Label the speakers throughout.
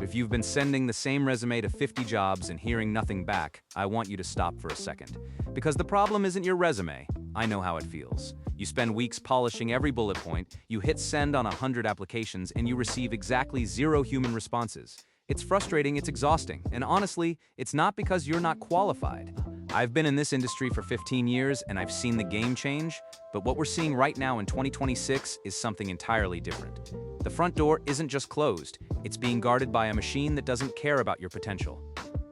Speaker 1: If you've been sending the same resume to 50 jobs and hearing nothing back, I want you to stop for a second. Because the problem isn't your resume. I know how it feels. You spend weeks polishing every bullet point, you hit send on 100 applications, and you receive exactly 0 human responses. It's frustrating, it's exhausting, and honestly, it's not because you're not qualified. I've been in this industry for 15 years and I've seen the game change, but what we're seeing right now in 2026 is something entirely different. The front door isn't just closed, it's being guarded by a machine that doesn't care about your potential.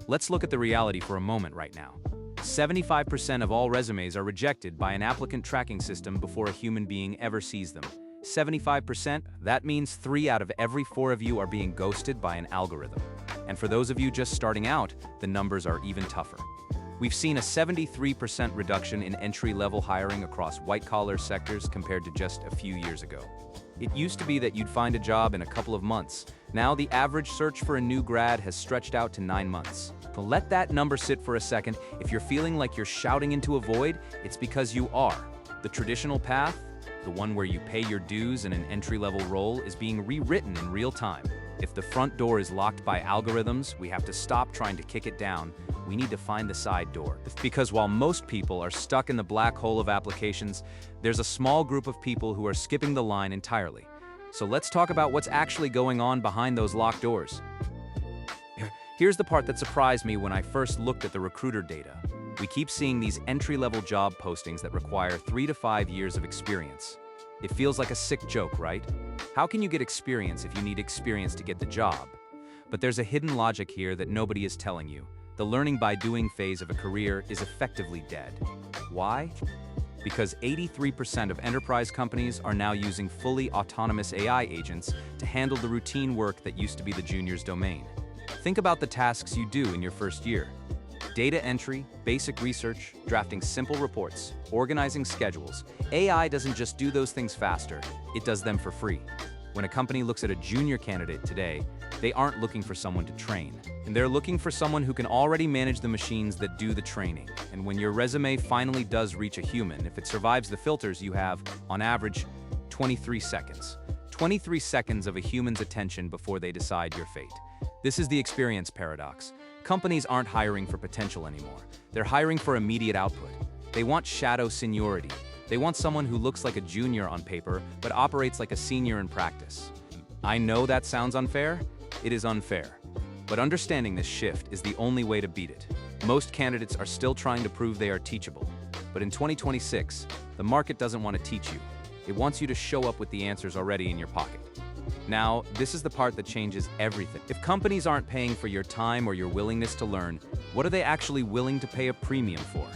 Speaker 1: Let's look at the reality for a moment right now. 75% of all resumes are rejected by an applicant tracking system before a human being ever sees them. 75%, that means 3 out of every 4 of you are being ghosted by an algorithm. And for those of you just starting out, the numbers are even tougher. We've seen a 73% reduction in entry-level hiring across white-collar sectors compared to just a few years ago. It used to be that you'd find a job in a couple of months. Now the average search for a new grad has stretched out to 9 months. So let that number sit for a second. If you're feeling like you're shouting into a void, it's because you are. The traditional path, the one where you pay your dues in an entry-level role, is being rewritten in real time. If the front door is locked by algorithms, we have to stop trying to kick it down. We need to find the side door. Because while most people are stuck in the black hole of applications, there's a small group of people who are skipping the line entirely. So let's talk about what's actually going on behind those locked doors. Here's the part that surprised me when I first looked at the recruiter data. We keep seeing these entry-level job postings that require 3 to 5 years of experience. It feels like a sick joke, right? How can you get experience if you need experience to get the job? But there's a hidden logic here that nobody is telling you. The learning by doing phase of a career is effectively dead. Why? Because 83% of enterprise companies are now using fully autonomous AI agents to handle the routine work that used to be the junior's domain. Think about the tasks you do in your first year. Data entry, basic research, drafting simple reports, organizing schedules. AI doesn't just do those things faster, it does them for free. When a company looks at a junior candidate today, they aren't looking for someone to train. And they're looking for someone who can already manage the machines that do the training. And when your resume finally does reach a human, if it survives the filters, you have, on average, 23 seconds. 23 seconds of a human's attention before they decide your fate. This is the experience paradox. Companies aren't hiring for potential anymore. They're hiring for immediate output. They want shadow seniority. They want someone who looks like a junior on paper, but operates like a senior in practice. I know that sounds unfair. It is unfair. But understanding this shift is the only way to beat it. Most candidates are still trying to prove they are teachable. But in 2026, the market doesn't want to teach you. It wants you to show up with the answers already in your pocket. Now, this is the part that changes everything. If companies aren't paying for your time or your willingness to learn, what are they actually willing to pay a premium for?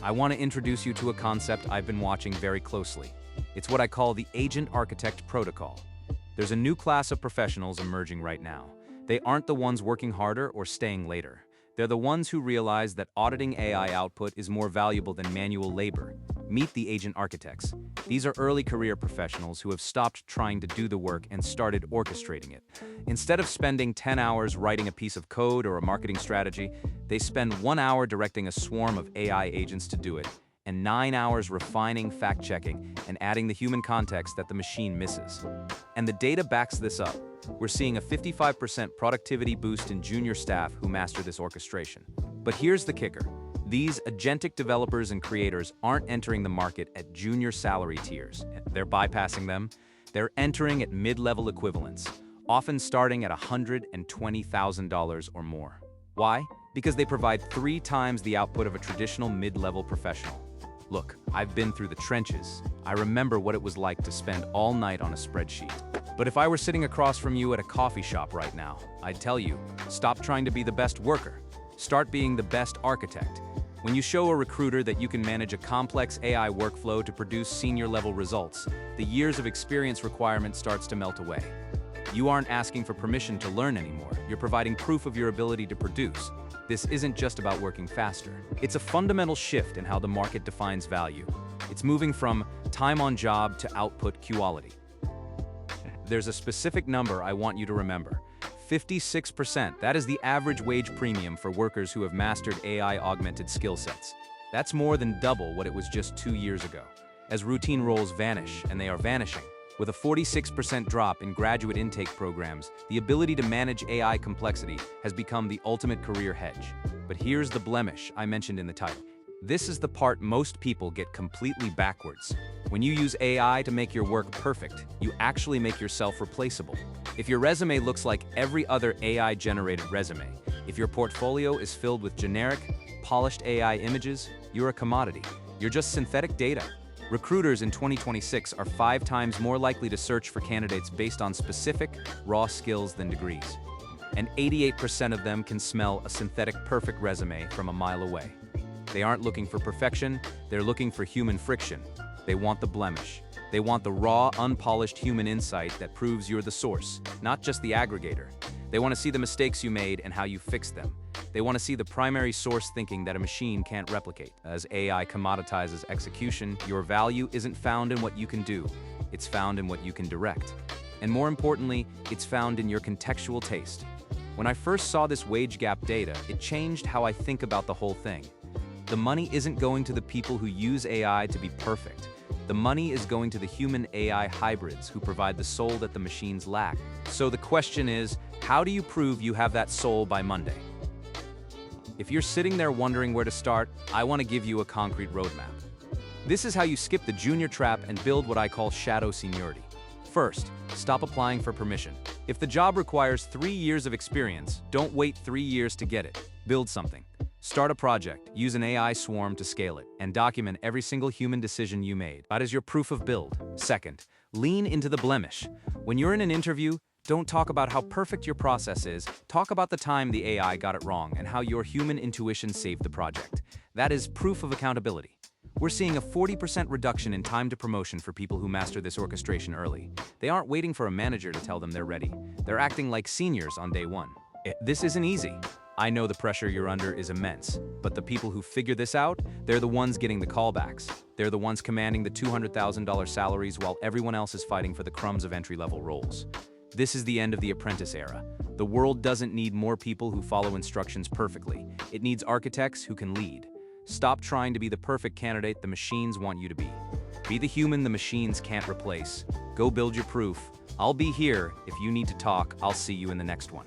Speaker 1: I want to introduce you to a concept I've been watching very closely. It's what I call the agent architect protocol. There's a new class of professionals emerging right now. They aren't the ones working harder or staying later. They're the ones who realize that auditing AI output is more valuable than manual labor. Meet the agent architects. These are early career professionals who have stopped trying to do the work and started orchestrating it. Instead of spending 10 hours writing a piece of code or a marketing strategy, they spend 1 hour directing a swarm of AI agents to do it, and 9 hours refining, fact-checking, and adding the human context that the machine misses. And the data backs this up. We're seeing a 55% productivity boost in junior staff who master this orchestration. But here's the kicker. These agentic developers and creators aren't entering the market at junior salary tiers. They're bypassing them. They're entering at mid-level equivalents, often starting at $120,000 or more. Why? Because they provide 3 times the output of a traditional mid-level professional. Look, I've been through the trenches. I remember what it was like to spend all night on a spreadsheet. But if I were sitting across from you at a coffee shop right now, I'd tell you, stop trying to be the best worker. Start being the best architect. When you show a recruiter that you can manage a complex AI workflow to produce senior-level results, the years of experience requirement starts to melt away. You aren't asking for permission to learn anymore. You're providing proof of your ability to produce. This isn't just about working faster. It's a fundamental shift in how the market defines value. It's moving from time on job to output quality. There's a specific number I want you to remember. 56%, that is the average wage premium for workers who have mastered AI-augmented skill sets. That's more than double what it was just 2 years ago. As routine roles vanish, and they are vanishing, With a 46% drop in graduate intake programs, the ability to manage AI complexity has become the ultimate career hedge. But here's the blemish I mentioned in the title. This is the part most people get completely backwards. When you use AI to make your work perfect, you actually make yourself replaceable. If your resume looks like every other AI-generated resume, if your portfolio is filled with generic, polished AI images, you're a commodity. You're just synthetic data. Recruiters in 2026 are 5 times more likely to search for candidates based on specific, raw skills than degrees. And 88% of them can smell a synthetic perfect resume from a mile away. They aren't looking for perfection, they're looking for human friction. They want the blemish. They want the raw, unpolished human insight that proves you're the source, not just the aggregator. They want to see the mistakes you made and how you fixed them. They want to see the primary source thinking that a machine can't replicate. As AI commoditizes execution, your value isn't found in what you can do. It's found in what you can direct. And more importantly, it's found in your contextual taste. When I first saw this wage gap data, it changed how I think about the whole thing. The money isn't going to the people who use AI to be perfect. The money is going to the human-AI hybrids who provide the soul that the machines lack. So the question is, how do you prove you have that soul by Monday? If you're sitting there wondering where to start, I want to give you a concrete roadmap. This is how you skip the junior trap and build what I call shadow seniority. First, stop applying for permission. If the job requires 3 years of experience, don't wait 3 years to get it. Build something. Start a project, use an AI swarm to scale it, and document every single human decision you made. That is your proof of build. Second, lean into the blemish. When you're in an interview, don't talk about how perfect your process is, talk about the time the AI got it wrong and how your human intuition saved the project. That is proof of accountability. We're seeing a 40% reduction in time to promotion for people who master this orchestration early. They aren't waiting for a manager to tell them they're ready. They're acting like seniors on day one. This isn't easy. I know the pressure you're under is immense, but the people who figure this out, they're the ones getting the callbacks. They're the ones commanding the $200,000 salaries while everyone else is fighting for the crumbs of entry-level roles. This is the end of the apprentice era. The world doesn't need more people who follow instructions perfectly. It needs architects who can lead. Stop trying to be the perfect candidate the machines want you to be. Be the human the machines can't replace. Go build your proof. I'll be here. If you need to talk, I'll see you in the next one.